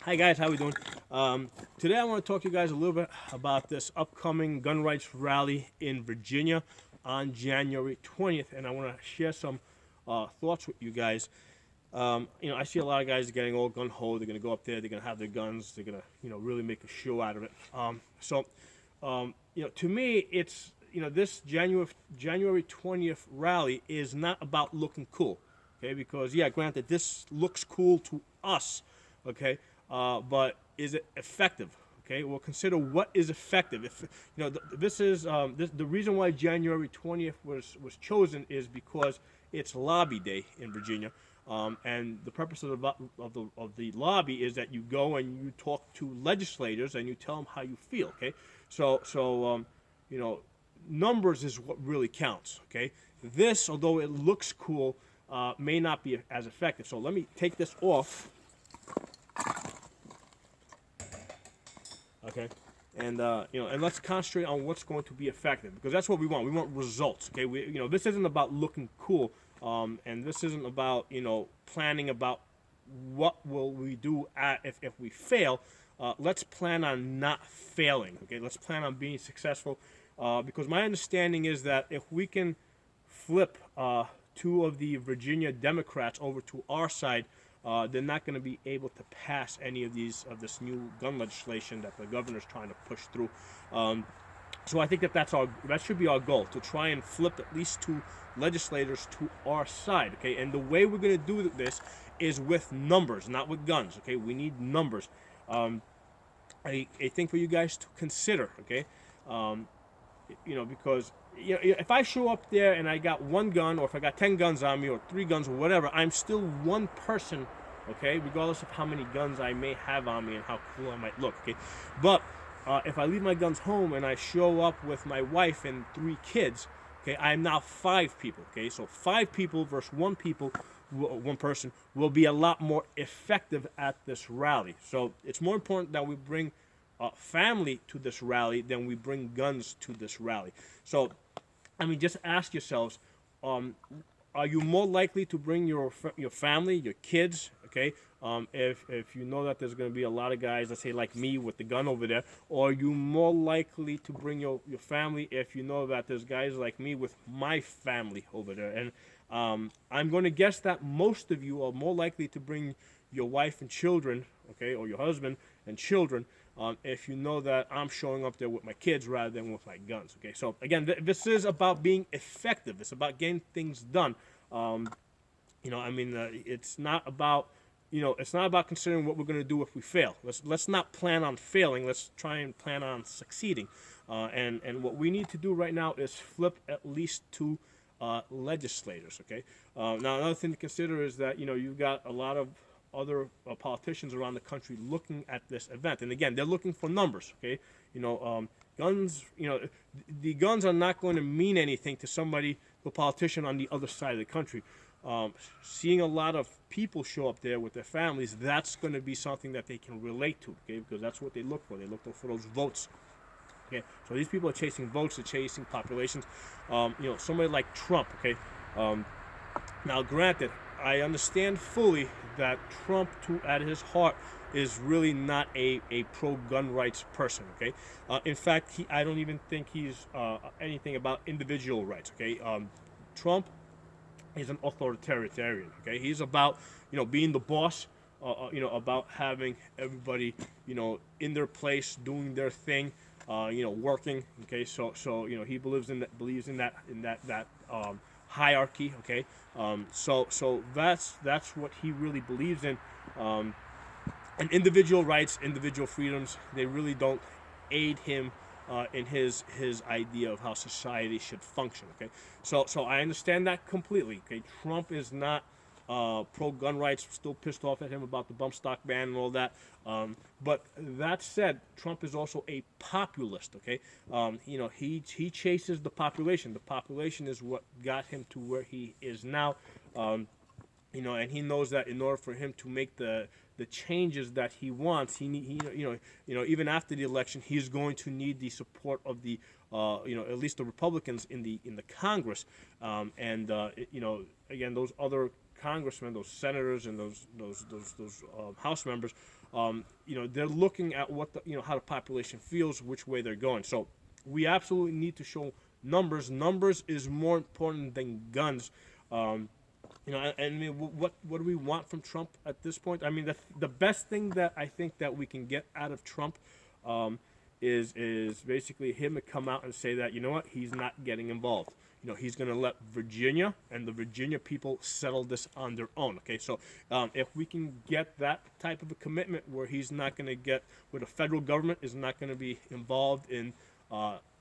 Hi guys, how we doing? Today I want to talk to you guys a little bit about this upcoming gun rights rally in Virginia on January 20th, and I want to share some thoughts with you guys. I see a lot of guys getting all gun ho. They're going to go up there. They're going to have their guns. They're going to, really make a show out of it. To me, it's this January 20th rally is not about looking cool, okay? Because yeah, granted, this looks cool to us, okay, but is it effective? Okay, well, consider what is effective. If this is the reason why January 20th was chosen is because it's lobby day in Virginia, and the purpose of the lobby is that you go and you talk to legislators and you tell them how you feel. Okay, so you know, numbers is what really counts. Okay, this, although it looks cool, may not be as effective. So let me take this off. Okay, and let's concentrate on what's going to be effective, because that's what we want. We want results. Okay, this isn't about looking cool, and this isn't about planning about what will we do if we fail. Let's plan on not failing. Okay, let's plan on being successful, because my understanding is that if we can flip two of the Virginia Democrats over to our side, they're not going to be able to pass any of this new gun legislation that the governor's trying to push through. So I think that should be our goal, to try and flip at least two legislators to our side. Okay, and the way we're going to do this is with numbers, not with guns. Okay, we need numbers. A thing for you guys to consider. Okay, because if I show up there and I got one gun, or if I got 10 guns on me, or 3 guns, or whatever, I'm still one person, okay, regardless of how many guns I may have on me and how cool I might look, okay. But if I leave my guns home and I show up with my wife and 3 kids, okay, I'm now 5 people, okay. So 5 people versus one person will be a lot more effective at this rally. So it's more important that we bring family to this rally than we bring guns to this rally. So, just ask yourselves: are you more likely to bring your family, your kids? Okay, if you know that there's going to be a lot of guys, let's say like me with the gun over there, or are you more likely to bring your family if you know that there's guys like me with my family over there? And I'm going to guess that most of you are more likely to bring your wife and children, okay, or your husband and children, if you know that I'm showing up there with my kids rather than with my guns. Okay, so again, this is about being effective. It's about getting things done. It's not about it's not about considering what we're going to do if we fail. Let's not plan on failing. Let's try and plan on succeeding. And what we need to do right now is flip at least two legislators. Okay. Now another thing to consider is that you've got a lot of other politicians around the country looking at this event, and again, they're looking for numbers. Okay, guns. The guns are not going to mean anything to somebody, a politician on the other side of the country. Seeing a lot of people show up there with their families, that's going to be something that they can relate to. Okay, because that's what they look for. They look for those votes. Okay, so these people are chasing votes, they're chasing populations. Somebody like Trump. Okay, now granted, I understand fully that Trump, at his heart, is really not a pro-gun rights person. Okay, in fact, I don't even think he's anything about individual rights. Okay, Trump is an authoritarian. Okay, he's about being the boss. About having everybody in their place, doing their thing, working. Okay, so he believes in that hierarchy. Okay, so that's what he really believes in. And individual rights, individual freedoms, they really don't aid him in his idea of how society should function. Okay, so I understand that completely. Okay, Trump is not pro gun rights, still pissed off at him about the bump stock ban and all that. But that said, Trump is also a populist. Okay, he chases the population. The population is what got him to where he is now. And he knows that in order for him to make the changes that he wants, even after the election, he's going to need the support of the at least the Republicans in the Congress, again, those other congressmen, those senators, and those House members, they're looking at what how the population feels, which way they're going. So we absolutely need to show numbers. Numbers is more important than guns. I mean, what do we want from Trump at this point? I mean, the best thing that I think that we can get out of Trump is basically him to come out and say that, you know what, he's not getting involved. He's going to let Virginia and the Virginia people settle this on their own. Okay, so if we can get that type of a commitment where he's not going to get, where the federal government is not going to be involved in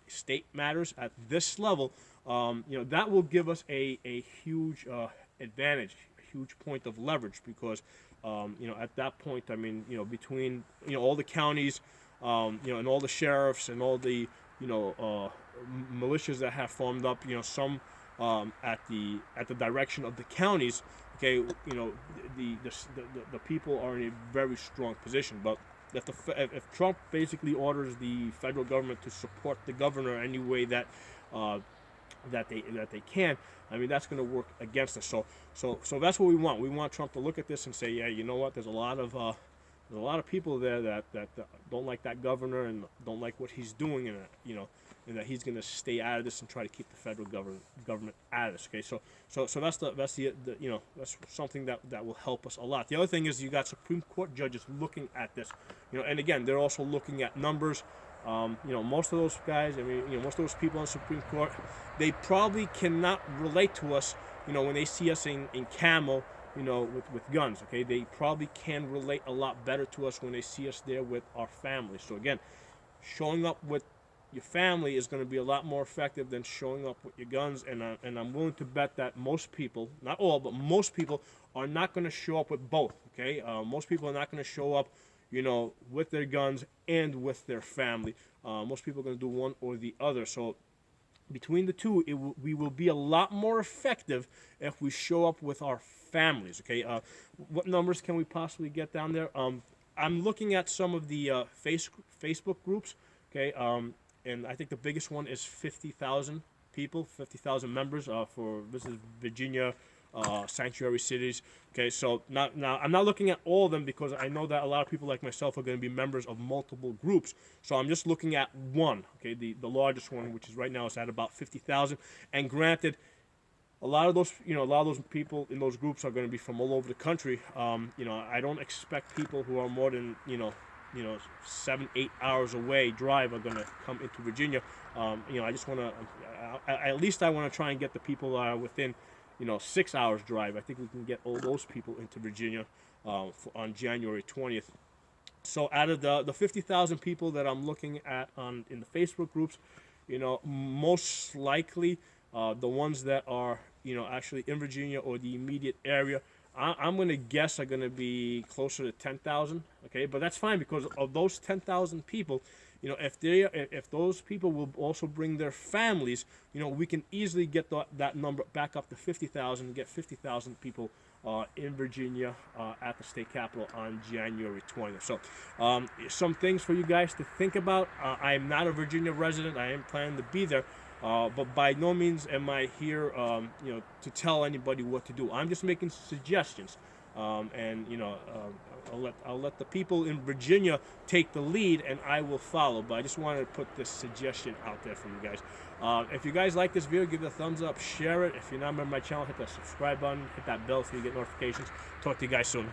state matters at this level, that will give us a huge advantage, a huge point of leverage, because at that point, I mean, between all the counties, and all the sheriffs and all the militias that have formed up, some at the direction of the counties. Okay, the people are in a very strong position. But if Trump basically orders the federal government to support the governor any way that they can, I mean, that's going to work against us. So that's what we want. We want Trump to look at this and say, yeah, you know what? There's a lot of people there that don't like that governor and don't like what he's doing, and that he's going to stay out of this and try to keep the federal government out of this. Okay, so that's something that will help us a lot. The other thing is you got Supreme Court judges looking at this, and again, they're also looking at numbers. Most of those guys, I mean, most of those people on the Supreme Court, they probably cannot relate to us, when they see us in camo, with guns. Okay, they probably can relate a lot better to us when they see us there with our families. So again, showing up with your family is going to be a lot more effective than showing up with your guns. And I'm willing to bet that most people, not all, but most people, are not going to show up with both. Okay, most people are not going to show up, with their guns and with their family. Most people are going to do one or the other. So between the two, we will be a lot more effective if we show up with our families. Okay, what numbers can we possibly get down there? I'm looking at some of the Facebook groups. Okay, and I think the biggest one is 50,000 people, 50,000 members for this is Virginia sanctuary cities. Okay, so now I'm not looking at all of them because I know that a lot of people like myself are going to be members of multiple groups. So I'm just looking at one. Okay, the largest one, which is right now is at about 50,000. And granted, a lot of those people in those groups are going to be from all over the country. I don't expect people who are more than 7-8 hours away drive are going to come into Virginia. I just want to at least I want to try and get the people within 6 hours drive. I think we can get all those people into Virginia on January 20th. So out of the 50,000 people that I'm looking at in the Facebook groups, most likely the ones that are actually in Virginia or the immediate area, I'm going to guess are going to be closer to 10,000. Okay, but that's fine because of those 10,000 people, if those people will also bring their families, we can easily get that number back up to 50,000 and get 50,000 people in Virginia at the state capitol on January 20th. So some things for you guys to think about. I am not a Virginia resident. I am planning to be there. But by no means am I here, to tell anybody what to do. I'm just making suggestions, and I'll let the people in Virginia take the lead, and I will follow. But I just wanted to put this suggestion out there for you guys. If you guys like this video, give it a thumbs up, share it. If you're not a member of my channel, hit that subscribe button, hit that bell so you get notifications. Talk to you guys soon.